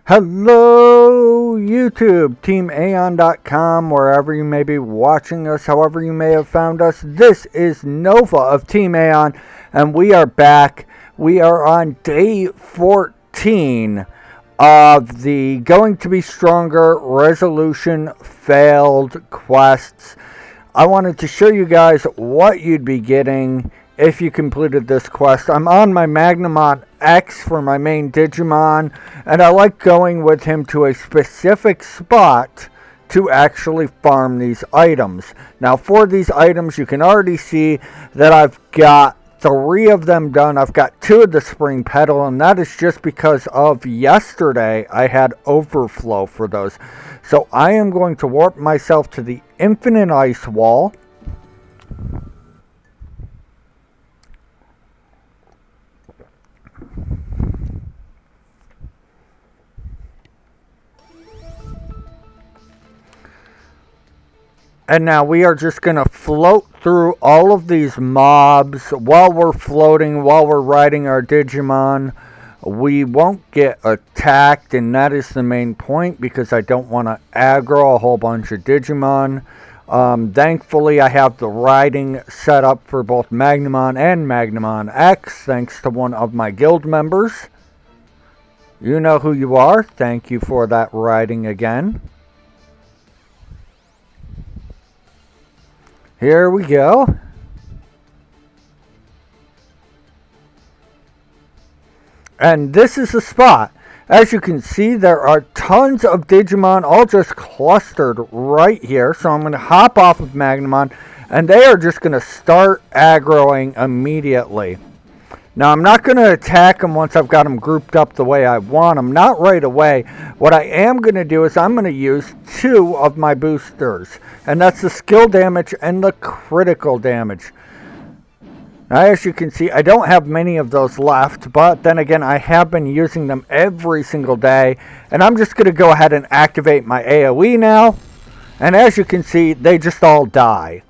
Hello, YouTube, TeamAeon.com, wherever you may be watching us, however you may have found us. This is Nova of Team Aeon, and we are back. We are on day 14 of the Going to Be Stronger Resolution Failed quests. I wanted to show you guys what you'd be getting if you completed this quest. I'm on my Magnamon X for my main Digimon, and I like going with him to a specific spot to actually farm these items. Now for these items, you can already see that I've got 3 of them done. I've got 2 of the spring petal, and that is just because of yesterday I had overflow for those. So I am going to warp myself to the infinite ice wall. And now we are just going to float through all of these mobs while we're floating, while we're riding our Digimon. We won't get attacked, and that is the main point, because I don't want to aggro a whole bunch of Digimon. Thankfully, I have the riding set up for both Magnamon and Magnamon X, thanks to one of my guild members. You know who you are. Thank you for that riding again. Here we go. And this is the spot. As you can see, there are tons of Digimon all just clustered right here. So I'm going to hop off of Magnamon, and they are just going to start aggroing immediately. Now, I'm not going to attack them once I've got them grouped up the way I want them. Not right away. What I am going to do is I'm going to use 2 of my boosters. And that's the skill damage and the critical damage. Now, as you can see, I don't have many of those left. But then again, I have been using them every single day. And I'm just going to go ahead and activate my AoE now. And as you can see, they just all die.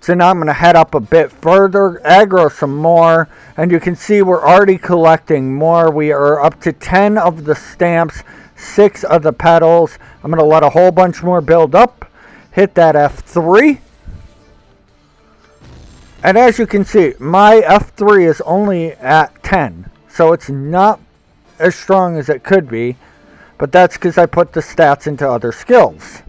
So now I'm going to head up a bit further, aggro some more, and you can see we're already collecting more. We are up to 10 of the stamps, 6 of the petals. I'm going to let a whole bunch more build up, hit that F3. And as you can see, my F3 is only at 10, so it's not as strong as it could be, but that's because I put the stats into other skills.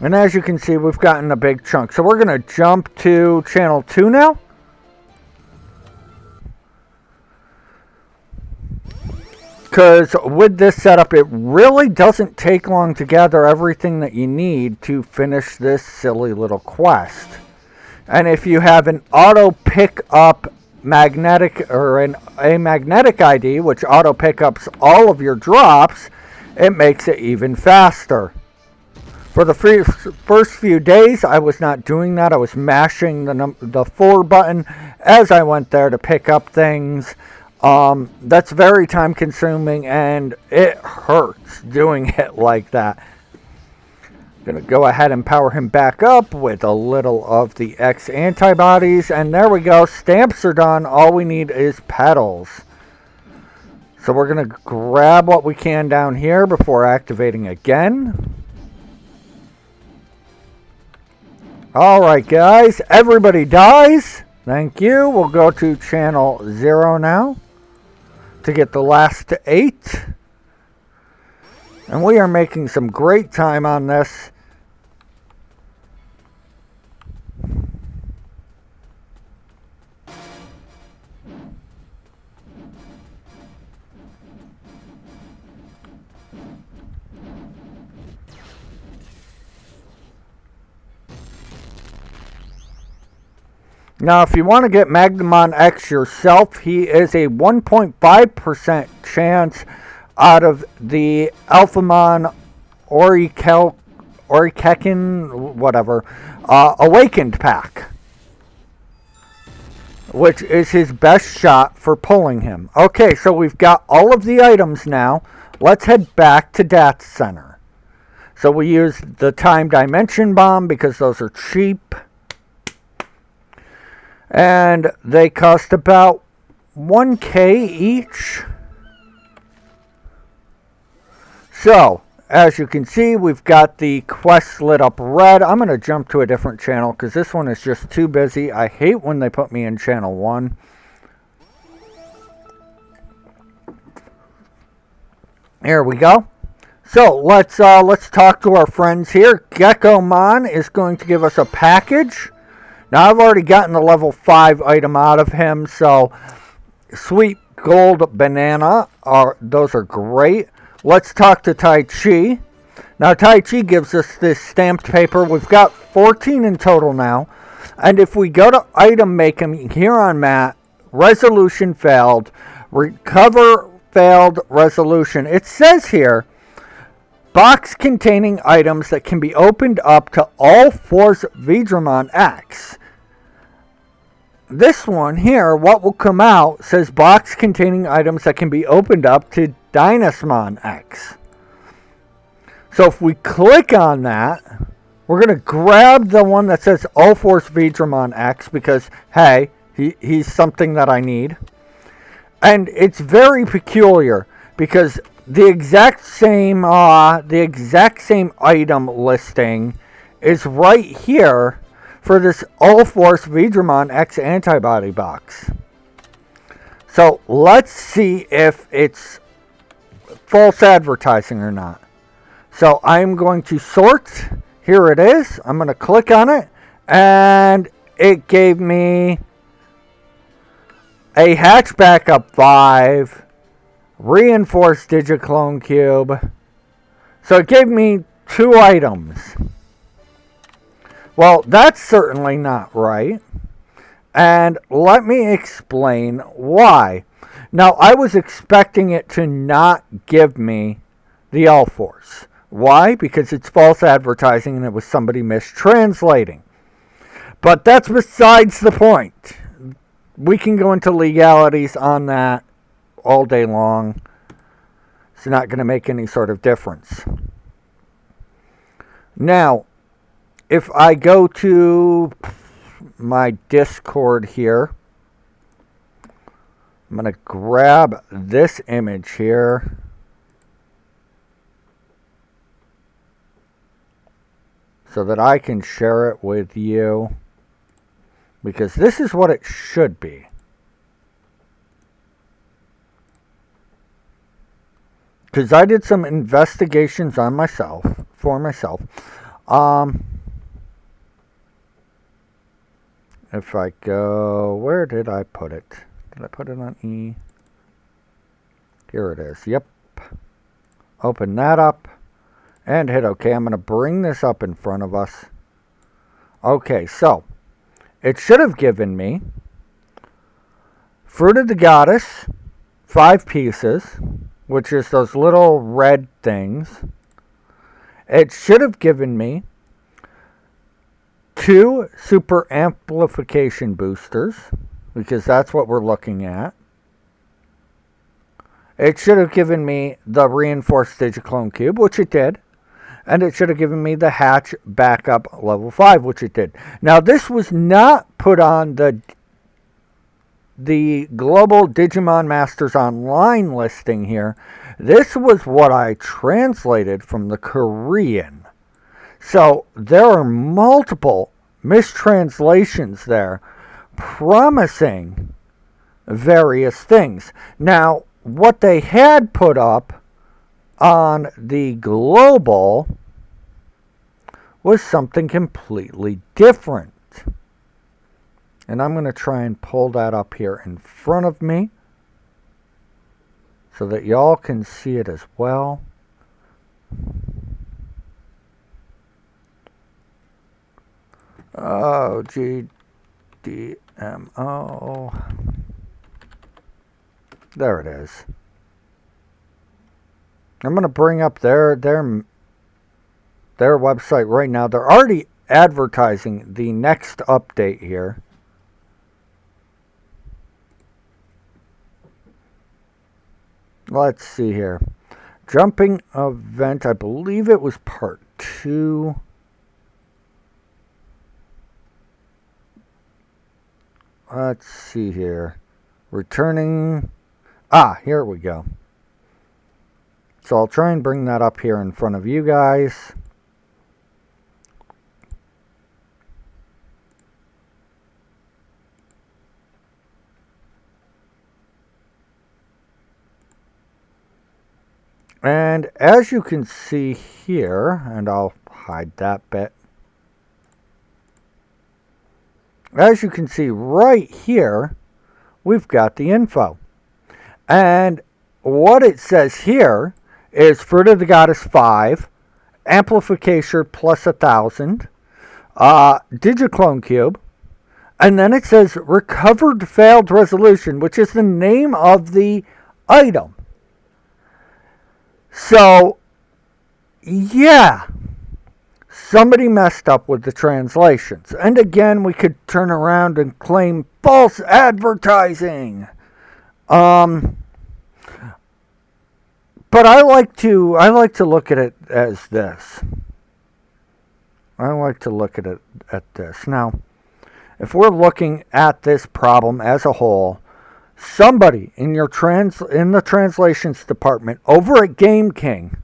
And as you can see, we've gotten a big chunk. So we're going to jump to channel 2 now. Because with this setup, it really doesn't take long to gather everything that you need to finish this silly little quest. And if you have an auto pick up magnetic, or a magnetic ID, which auto pickups all of your drops, it makes it even faster. For the first few days, I was not doing that. I was mashing the 4 button as I went there to pick up things. That's very time consuming, and it hurts doing it like that. I'm going to go ahead and power him back up with a little of the X antibodies. And there we go. Stamps are done. All we need is petals. So we're going to grab what we can down here before activating again. Alright guys, everybody dies. Thank you. We'll go to channel 0 now to get the last 8. And we are making some great time on this. Now, if you want to get Magnamon X yourself, he is a 1.5% chance out of the Alphamon Orikekin, whatever, Awakened pack, which is his best shot for pulling him. Okay, so we've got all of the items now. Let's head back to Data Center. So we use the Time Dimension Bomb because those are cheap. And they cost about 1K each. So, as you can see, we've got the quest lit up red. I'm going to jump to a different channel because this one is just too busy. I hate when they put me in channel 1. Here we go. So let's talk to our friends here. Geckomon is going to give us a package. Now I've already gotten a level 5 item out of him, so sweet gold banana, those are great. Let's talk to Tai Chi. Now Tai Chi gives us this stamped paper. We've got 14 in total now. And if we go to item making here on Matt, resolution failed, recover failed resolution. It says here, box containing items that can be opened up to all Force Digimon X. This one here, what will come out, says box containing items that can be opened up to Dynasmon X. So if we click on that, we're going to grab the one that says All Force Digimon X because, hey, he's something that I need. And it's very peculiar because the exact same item listing is right here for this All Force Digimon X antibody box. So let's see if it's false advertising or not. So I'm going to sort. Here it is. I'm going to click on it, and it gave me a hatch backup 5, reinforced digiclone cube. So it gave me 2 items. Well, that's certainly not right. And let me explain why. Now, I was expecting it to not give me the All Force. Why? Because it's false advertising and it was somebody mistranslating. But that's besides the point. We can go into legalities on that all day long. It's not going to make any sort of difference. Now, if I go to my Discord here, I'm going to grab this image here. So that I can share it with you. Because this is what it should be. Because I did some investigations on myself, for myself. If I go, where did I put it? Did I put it on E? Here it is. Yep. Open that up and hit OK. I'm going to bring this up in front of us. Okay, so it should have given me Fruit of the Goddess, 5 pieces, which is those little red things. It should have given me 2 super amplification boosters, because that's what we're looking at. It should have given me the reinforced digiclone cube, which it did. And it should have given me the hatch backup level 5, which it did. Now, this was not put on the Global Digimon Masters Online listing here. This was what I translated from the Korean. So, there are multiple mistranslations there promising various things. Now, what they had put up on the global was something completely different. And I'm going to try and pull that up here in front of me so that y'all can see it as well. Oh, GDMO. There it is. I'm going to bring up their website right now. They're already advertising the next update here. Let's see here. Jumping event, I believe it was part 2. let's see here. Returning. Here we go. So I'll try and bring that up here in front of you guys. And as you can see here, and I'll hide that bit. As you can see right here, we've got the info. And what it says here is Fruit of the Goddess 5, Amplification plus 1,000, Digiclone Cube, and then it says Recovered Failed Resolution, which is the name of the item. So, yeah, somebody messed up with the translations. And again, we could turn around and claim false advertising. But I like to look at it as this. I like to look at it at this. Now, if we're looking at this problem as a whole, somebody in the translations department over at GameKing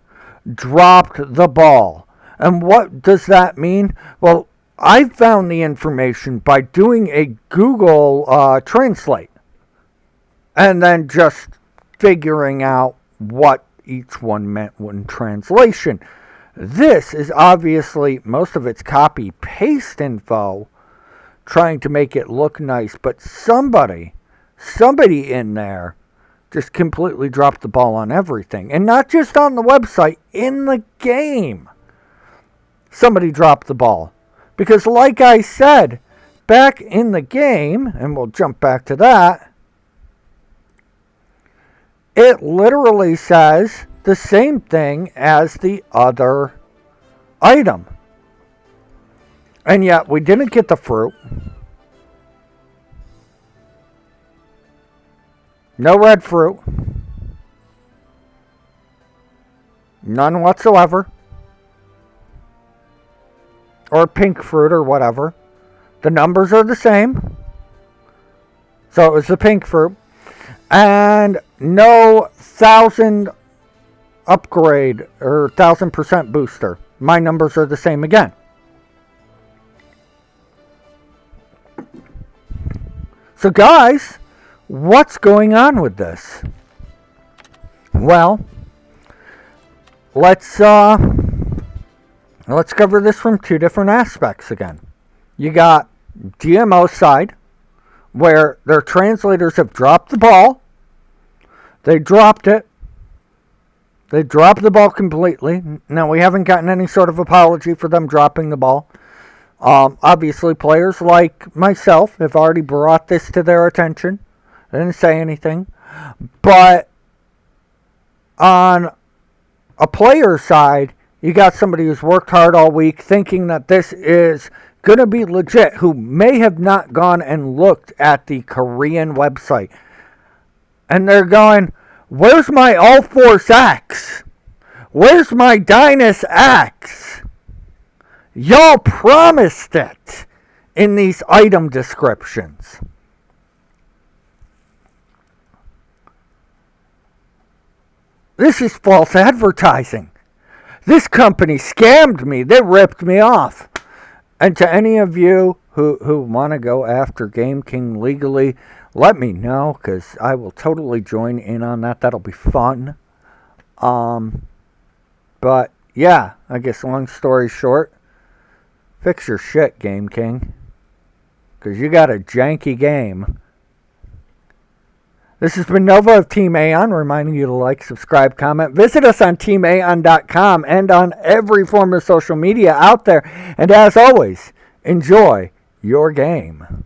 dropped the ball. And what does that mean? Well, I found the information by doing a Google Translate and then just figuring out what each one meant in translation. This is obviously most of it's copy-paste info, trying to make it look nice, but somebody in there just completely dropped the ball on everything. And not just on the website, in the game. Somebody dropped the ball. Because like I said, back in the game, and we'll jump back to that, it literally says the same thing as the other item. And yet we didn't get the fruit. No red fruit. None whatsoever. Or pink fruit or whatever. The numbers are the same. So it was the pink fruit. And no 1,000 upgrade or 1,000% booster. My numbers are the same again. So guys, what's going on with this? Well, let's cover this from two different aspects again. You got GMO side, where their translators have dropped the ball. They dropped it. They dropped the ball completely. Now, we haven't gotten any sort of apology for them dropping the ball. Obviously, players like myself have already brought this to their attention. I didn't say anything. But on a player side, you got somebody who's worked hard all week thinking that this is going to be legit, who may have not gone and looked at the Korean website. And they're going, where's my All-Force X? Where's my Dynas X? Y'all promised it in these item descriptions. This is false advertising. This company scammed me. They ripped me off. And to any of you who want to go after GameKing legally, let me know, because I will totally join in on that. That'll be fun. But yeah, I guess long story short, fix your shit, GameKing, because you got a janky game. This has been Nova of Team Aeon, reminding you to like, subscribe, comment. Visit us on teamaeon.com and on every form of social media out there. And as always, enjoy your game.